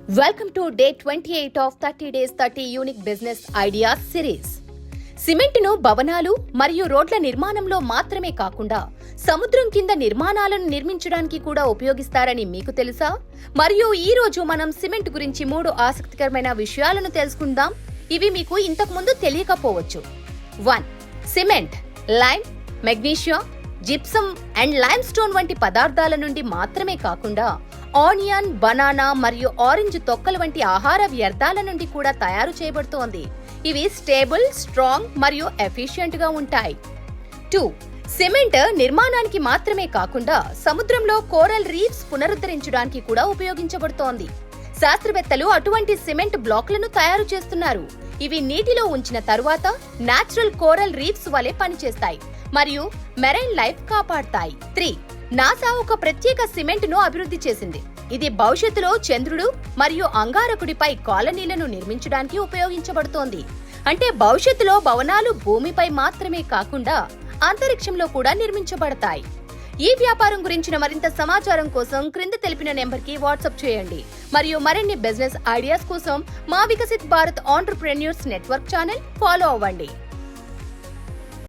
Welcome to day 28 of 30 days 30 unique business ideas series. సిమెంటును భవనాలు మరియు రోడ్ల నిర్మాణంలో మాత్రమే కాకుండా సముద్రం కింద నిర్మాణాలను నిర్మించడానికి కూడా ఉపయోగిస్తారని మీకు తెలుసా? మరియు ఈ రోజు మనం సిమెంట్ గురించి 3 ఆసక్తికరమైన విషయాలను తెలుసుకుందాం. ఇవి మీకు ఇంతకు ముందు తెలియకపోవచ్చు. 1. Cement lime, magnesium, gypsum and lime stone వంటి పదార్థాల నుండి మాత్రమే కాకుండా ఆనియన్, బనానా మరియు ఆరెంజ్ తొక్కల వంటి ఆహార వ్యర్థాల నుండి కూడా తయారు చేయబడుతోంది. ఇవి స్టేబుల్, స్ట్రాంగ్ మరియు ఎఫిషియెంట్ గా ఉంటాయి. 2. సిమెంట్ నిర్మాణానికి మాత్రమే కాకుండా సముద్రంలో కోరల్ రీఫ్స్ పునరుద్ధరించడానికి కూడా ఉపయోగించబడుతోంది. శాస్త్రవేత్తలు అటువంటి సిమెంట్ బ్లాక్లను తయారు చేస్తున్నారు. ఇవి నీటిలో ఉంచిన తరువాత నేచురల్ కోరల్ రీఫ్స్ వలె పనిచేస్తాయి మరియు మెరైన్ లైఫ్ కాపాడతాయి. 3. నాసా ఒక ప్రత్యేక సిమెంట్ను అభివృద్ధి చేసింది. ఇది భవిష్యత్తులో చంద్రుడు మరియు అంగారకుడిపై కాలనీలను నిర్మించడానికి ఉపయోగించబడుతోంది. అంటే భవిష్యత్తులో భవనాలు భూమిపై మాత్రమే కాకుండా అంతరిక్షంలో కూడా నిర్మించబడతాయి. ఈ వ్యాపారం గురించిన మరింత సమాచారం కోసం క్రింద తెలిపిన నెంబర్కి వాట్సాప్ చేయండి. మరియు మరిన్ని బిజినెస్ ఐడియాస్ కోసం మా Viksit Bharat entrepreneurs network channel follow అవ్వండి.